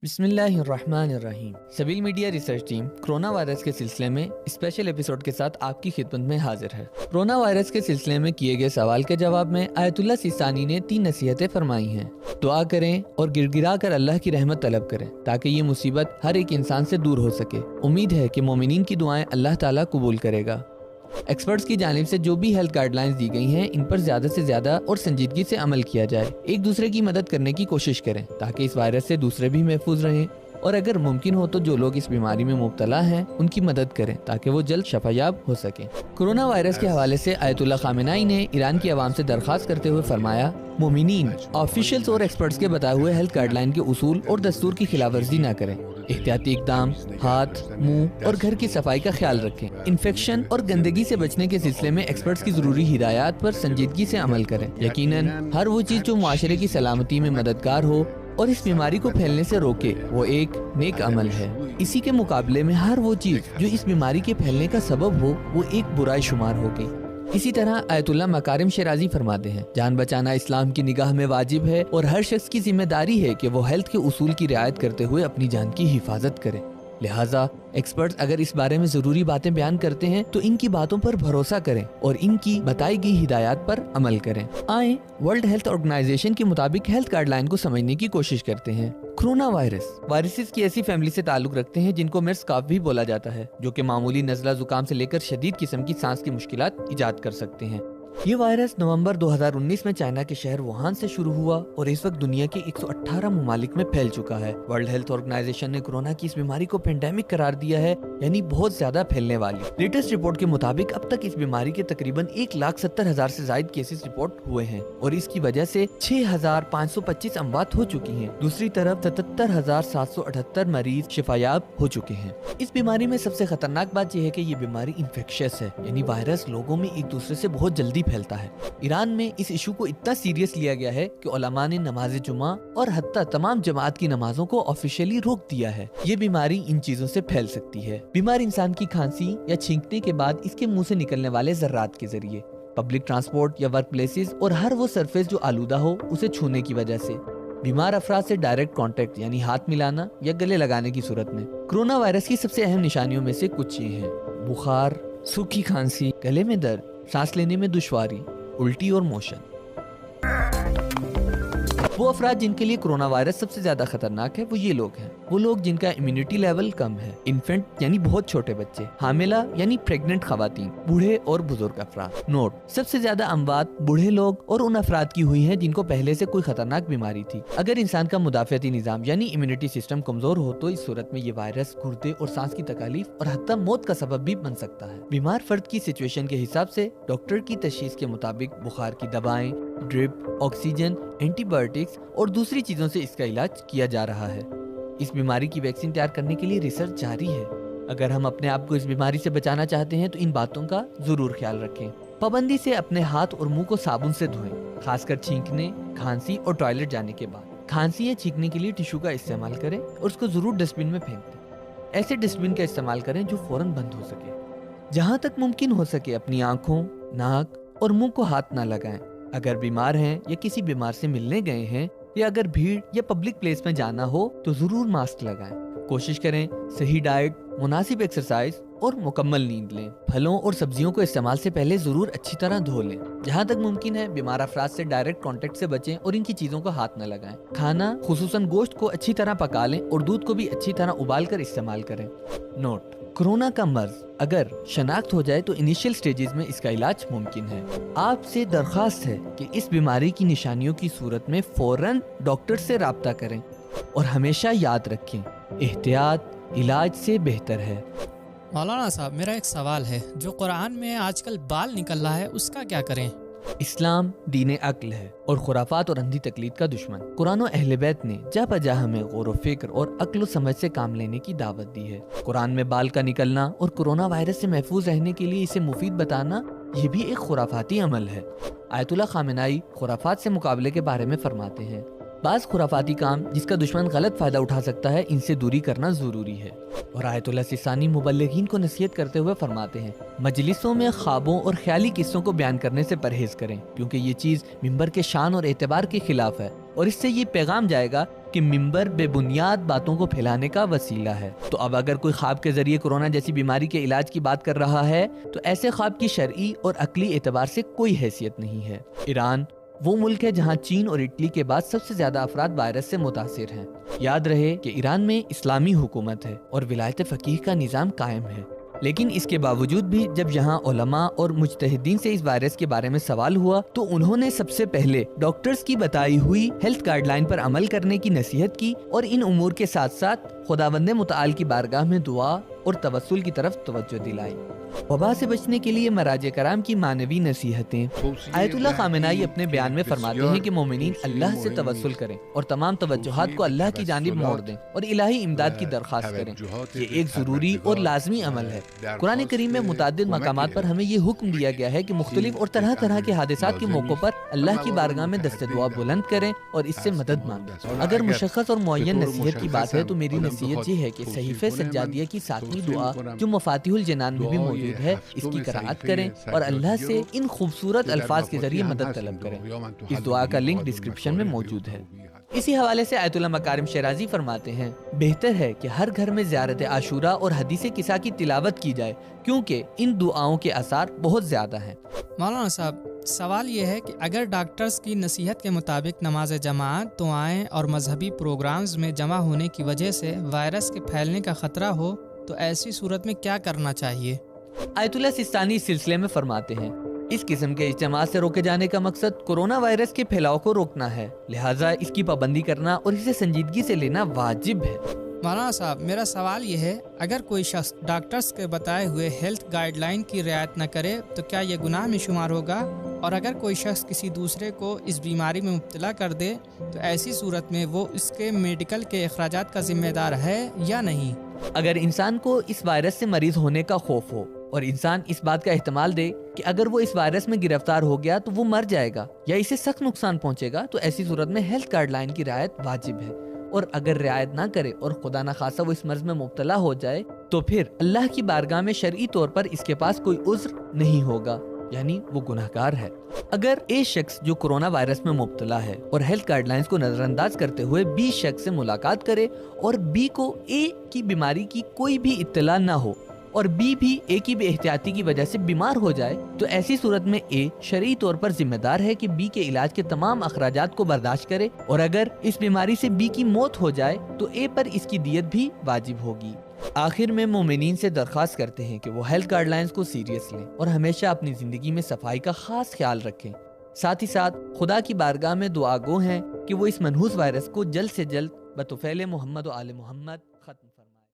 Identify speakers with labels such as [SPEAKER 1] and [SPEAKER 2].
[SPEAKER 1] بسم اللہ الرحمن الرحیم۔ سبیل media research team corona virus کے سلسلے میں اسپیشل ایپیسوڈ کے ساتھ آپ کی خدمت میں حاضر ہے۔ کرونا وائرس کے سلسلے میں کیے گئے سوال کے جواب میں آیت اللہ سیستانی نے 3 نصیحتیں فرمائی ہیں۔ دعا کریں اور گر گرا کر اللہ کی رحمت طلب کریں تاکہ یہ مصیبت ہر ایک انسان سے دور ہو سکے۔ امید ہے کہ مومنین کی دعائیں اللہ تعالیٰ قبول کرے گا۔ ایکسپرٹس کی جانب سے جو بھی ہیلتھ گائیڈ لائنز دی گئی ہیں ان پر زیادہ سے زیادہ اور سنجیدگی سے عمل کیا جائے۔ ایک دوسرے کی مدد کرنے کی کوشش کریں تاکہ اس وائرس سے دوسرے بھی محفوظ رہیں، اور اگر ممکن ہو تو جو لوگ اس بیماری میں مبتلا ہیں ان کی مدد کریں تاکہ وہ جلد شفایاب ہو سکیں۔ کرونا وائرس کے حوالے سے آیت اللہ خامنہئی نے ایران کی عوام سے درخواست کرتے ہوئے فرمایا، مومنین آفیشیلز اور ایکسپرٹس کے بتائے ہوئے ہیلتھ گائیڈ لائن کے اصول اور دستور کی خلاف ورزی نہ کریں۔ احتیاطی اقدام، ہاتھ، منہ اور گھر کی صفائی کا خیال رکھیں۔ انفیکشن اور گندگی سے بچنے کے سلسلے میں ایکسپرٹس کی ضروری ہدایات پر سنجیدگی سے عمل کریں۔ یقیناً ہر وہ چیز جو معاشرے کی سلامتی میں مددگار ہو اور اس بیماری کو پھیلنے سے روکے وہ ایک نیک عمل ہے۔ اسی کے مقابلے میں ہر وہ چیز جو اس بیماری کے پھیلنے کا سبب ہو وہ ایک برائی شمار ہوگی۔ اسی طرح آیت اللہ مکارم شیرازی فرماتے ہیں، جان بچانا اسلام کی نگاہ میں واجب ہے اور ہر شخص کی ذمہ داری ہے کہ وہ ہیلتھ کے اصول کی رعایت کرتے ہوئے اپنی جان کی حفاظت کرے۔ لہٰذا ایکسپرٹس اگر اس بارے میں ضروری باتیں بیان کرتے ہیں تو ان کی باتوں پر بھروسہ کریں اور ان کی بتائی گئی ہدایات پر عمل کریں۔ آئیں ورلڈ ہیلتھ آرگنائزیشن کے مطابق ہیلتھ گائیڈ لائن کو سمجھنے کی کوشش کرتے ہیں۔ کرونا وائرسز کی ایسی فیملی سے تعلق رکھتے ہیں جن کو مرض کاف بھی بولا جاتا ہے، جو کہ معمولی نزلہ زکام سے لے کر شدید قسم کی سانس کی مشکلات ایجاد کر سکتے ہیں۔ یہ وائرس نومبر 2019 میں چائنا کے شہر ووہان سے شروع ہوا اور اس وقت دنیا کے 118 ممالک میں پھیل چکا ہے۔ ورلڈ ہیلتھ آرگنائزیشن نے کرونا کی اس بیماری کو پینڈیمک قرار دیا ہے، یعنی بہت زیادہ پھیلنے والی۔ لیٹسٹ رپورٹ کے مطابق اب تک اس بیماری کے تقریباً 1,70,000 سے زائد کیسز رپورٹ ہوئے ہیں اور اس کی وجہ سے 6,525 اموات ہو چکی ہیں۔ دوسری طرف 77,778 مریض شفایاب ہو چکے ہیں۔ اس بیماری میں سب سے خطرناک بات یہ ہے کہ یہ بیماری انفیکشس ہے، یعنی وائرس لوگوں میں ایک دوسرے سے بہت جلدی پھیلتا ہے۔ ایران میں اس ایشو کو اتنا سیریس لیا گیا ہے کہ علماء نے نماز جمعہ اور حتیٰ تمام جماعت کی نمازوں کو آفیشیلی روک دیا ہے۔ یہ بیماری ان چیزوں سے پھیل سکتی ہے۔ بیمار انسان کی کھانسی یا چھینکنے کے بعد اس کے منہ سے نکلنے والے ذرات کے ذریعے، پبلک ٹرانسپورٹ یا ورک پلیسز اور ہر وہ سرفیس جو آلودہ ہو اسے چھونے کی وجہ سے، بیمار افراد سے ڈائریکٹ کانٹیکٹ یعنی ہاتھ ملانا یا گلے لگانے کی صورت میں۔ کرونا وائرس کی سب سے اہم نشانیوں میں سے کچھ یہ ہیں: بخار، سوکھی کھانسی، گلے میں درد، سانس لینے میں دشواری، الٹی اور موشن۔ وہ افراد جن کے لیے کرونا وائرس سب سے زیادہ خطرناک ہے وہ یہ لوگ ہیں، وہ لوگ جن کا امیونٹی لیول کم ہے، انفینٹ یعنی بہت چھوٹے بچے، حاملہ یعنی پریگننٹ خواتین، بوڑھے اور بزرگ افراد۔ نوٹ: سب سے زیادہ اموات بوڑھے لوگ اور ان افراد کی ہوئی ہیں جن کو پہلے سے کوئی خطرناک بیماری تھی۔ اگر انسان کا مدافعتی نظام یعنی امیونٹی سسٹم کمزور ہو تو اس صورت میں یہ وائرس گردے اور سانس کی تکالیف اور حتیٰ موت کا سبب بھی بن سکتا ہے۔ بیمار فرد کی سچویشن کے حساب سے ڈاکٹر کی تشخیص کے مطابق بخار کی دوائیں، ڈرپ، آکسیجن، اینٹی بایوٹکس اور دوسری چیزوں سے اس کا علاج کیا جا رہا ہے۔ اس بیماری کی ویکسین تیار کرنے کے لیے ریسرچ جاری ہے۔ اگر ہم اپنے آپ کو اس بیماری سے بچانا چاہتے ہیں تو ان باتوں کا ضرور خیال رکھیں۔ پابندی سے اپنے ہاتھ اور منہ کو صابن سے دھوئیں، خاص کر چھینکنے، کھانسی اور ٹوائلٹ جانے کے بعد۔ کھانسی یا چھینکنے کے لیے ٹشو کا استعمال کریں اور اس کو ضرور ڈسٹ بن میں پھینک دیں۔ ایسے ڈسٹ بن کا استعمال کریں جو فوراً بند ہو سکے۔ جہاں تک ممکن ہو سکے اپنی آنکھوں، ناک اور منہ کو ہاتھ نہ لگائیں۔ اگر بیمار ہیں یا کسی بیمار سے ملنے گئے ہیں یا اگر بھیڑ یا پبلک پلیس میں جانا ہو تو ضرور ماسک لگائیں۔ کوشش کریں صحیح ڈائٹ، مناسب ایکسرسائز اور مکمل نیند لیں۔ پھلوں اور سبزیوں کو استعمال سے پہلے ضرور اچھی طرح دھو لیں۔ جہاں تک ممکن ہے بیمار افراد سے ڈائریکٹ کانٹیکٹ سے بچیں اور ان کی چیزوں کو ہاتھ نہ لگائیں۔ کھانا خصوصاً گوشت کو اچھی طرح پکا لیں اور دودھ کو بھی اچھی طرح ابال کر استعمال کریں۔ نوٹ: کرونا کا مرض اگر شناخت ہو جائے تو انیشیل سٹیجز میں اس کا علاج ممکن ہے۔ آپ سے درخواست ہے کہ اس بیماری کی نشانیوں کی صورت میں فوراً ڈاکٹر سے رابطہ کریں اور ہمیشہ یاد رکھیں، احتیاط علاج سے بہتر ہے۔
[SPEAKER 2] مولانا صاحب، میرا ایک سوال ہے، جو قرآن میں آج کل بال نکل رہا ہے اس کا کیا کریں؟
[SPEAKER 1] اسلام دین عقل ہے اور خرافات اور اندھی تقلید کا دشمن۔ قرآن و اہل بیت نے جا بجا ہمیں غور و فکر اور عقل و سمجھ سے کام لینے کی دعوت دی ہے۔ قرآن میں بال کا نکلنا اور کرونا وائرس سے محفوظ رہنے کے لیے اسے مفید بتانا یہ بھی ایک خرافاتی عمل ہے۔ آیت اللہ خامنہئی خرافات سے مقابلے کے بارے میں فرماتے ہیں، بعض خرافاتی کام جس کا دشمن غلط فائدہ اٹھا سکتا ہے ان سے دوری کرنا ضروری ہے۔ اور آیت اللہ سستانی مبلغین کو نصیحت کرتے ہوئے فرماتے ہیں مجلسوں میں خوابوں اور خیالی قصوں کو بیان کرنے سے پرہیز کریں، کیونکہ یہ چیز ممبر کے شان اور اعتبار کے خلاف ہے، اور اس سے یہ پیغام جائے گا کہ ممبر بے بنیاد باتوں کو پھیلانے کا وسیلہ ہے۔ تو اب اگر کوئی خواب کے ذریعے کورونا جیسی بیماری کے علاج کی بات کر رہا ہے تو ایسے خواب کی شرعی اور عقلی اعتبار سے کوئی حیثیت نہیں ہے۔ ایران وہ ملک ہے جہاں چین اور اٹلی کے بعد سب سے زیادہ افراد وائرس سے متاثر ہیں۔ یاد رہے کہ ایران میں اسلامی حکومت ہے اور ولایت فقیہ کا نظام قائم ہے، لیکن اس کے باوجود بھی جب یہاں علماء اور مجتہدین سے اس وائرس کے بارے میں سوال ہوا تو انہوں نے سب سے پہلے ڈاکٹرز کی بتائی ہوئی ہیلتھ گائیڈ لائن پر عمل کرنے کی نصیحت کی اور ان امور کے ساتھ ساتھ خداوند متعال کی بارگاہ میں دعا اور توسل کی طرف توجہ دلائی۔ وبا سے بچنے کے لیے مراجع کرام کی معنوی نصیحتیں۔ آیت اللہ خامنائی اپنے بیان میں فرماتے ہیں کہ مومنین اللہ سے توسل کریں اور تمام توجہات کو اللہ کی جانب موڑ دیں اور الہی امداد کی درخواست کریں۔ یہ ایک ضروری اور لازمی عمل ہے۔ قرآن کریم میں متعدد مقامات پر ہمیں یہ حکم دیا گیا ہے کہ مختلف اور طرح طرح کے حادثات کے موقع پر اللہ کی بارگاہ میں دست دعا بلند کریں اور اس سے مدد مانگیں۔ اگر مشخص اور معین نصیحت کی بات ہے تو میری نصیحت یہ ہے کہ صحیفہ سجادیہ کی 7ویں دعا جو مفاتیح الجنان میں بھی موجود ہے اس کی قرأت کریں اور اللہ سے ان خوبصورت الفاظ کے ذریعے مدد طلب کریں۔ اس دعا کا لنک ڈسکرپشن میں موجود ہے۔ اسی حوالے سے آیت اللہ مکارم شیرازی فرماتے ہیں بہتر ہے کہ ہر گھر میں زیارت عاشورہ اور حدیث قصہ کی تلاوت کی جائے کیونکہ ان دعاؤں کے اثار بہت زیادہ ہیں۔
[SPEAKER 2] مولانا صاحب سوال یہ ہے کہ اگر ڈاکٹرز کی نصیحت کے مطابق نماز جماعت، دعائیں اور مذہبی پروگرامز میں جمع ہونے کی وجہ سے وائرس کے پھیلنے کا خطرہ ہو تو ایسی صورت میں کیا کرنا چاہیے؟
[SPEAKER 1] آیت اللہ سستانی اس سلسلے میں فرماتے ہیں اس قسم کے اجتماع سے روکے جانے کا مقصد کورونا وائرس کے پھیلاؤ کو روکنا ہے، لہٰذا اس کی پابندی کرنا اور اسے سنجیدگی سے لینا واجب ہے۔
[SPEAKER 2] مولانا صاحب میرا سوال یہ ہے اگر کوئی شخص ڈاکٹرز کے بتائے ہوئے ہیلتھ گائیڈ لائن کی رعایت نہ کرے تو کیا یہ گناہ میں شمار ہوگا؟ اور اگر کوئی شخص کسی دوسرے کو اس بیماری میں مبتلا کر دے تو ایسی صورت میں وہ اس کے میڈیکل کے اخراجات کا ذمہ دار ہے یا نہیں؟
[SPEAKER 1] اگر انسان کو اس وائرس سے مریض ہونے کا خوف ہو اور انسان اس بات کا احتمال دے کہ اگر وہ اس وائرس میں گرفتار ہو گیا تو وہ مر جائے گا یا اسے سخت نقصان پہنچے گا تو ایسی صورت میں ہیلتھ گائیڈ لائن کی رعایت واجب ہے، اور اگر رعایت نہ کرے اور خدا نخواستہ وہ اس مرض میں مبتلا ہو جائے تو پھر اللہ کی بارگاہ میں شرعی طور پر اس کے پاس کوئی عذر نہیں ہوگا، یعنی وہ گناہگار ہے۔ اگر اے شخص جو کورونا وائرس میں مبتلا ہے اور ہیلتھ گائیڈ لائنز کو نظر انداز کرتے ہوئے بی شخص سے ملاقات کرے اور بی کو اے کی بیماری کی کوئی بھی اطلاع نہ ہو اور بی بھی اے کی بے احتیاطی کی وجہ سے بیمار ہو جائے تو ایسی صورت میں اے شرعی طور پر ذمہ دار ہے کہ بی کے علاج کے تمام اخراجات کو برداشت کرے، اور اگر اس بیماری سے بی کی موت ہو جائے تو اے پر اس کی دیت بھی واجب ہوگی۔ آخر میں مومنین سے درخواست کرتے ہیں کہ وہ ہیلتھ گائیڈ لائنز کو سیریس لیں اور ہمیشہ اپنی زندگی میں صفائی کا خاص خیال رکھیں، ساتھ ہی ساتھ خدا کی بارگاہ میں دعا گو ہیں کہ وہ اس منحوس وائرس کو جلد سے جلد بطفیل محمد و آل محمد ختم فرمائے۔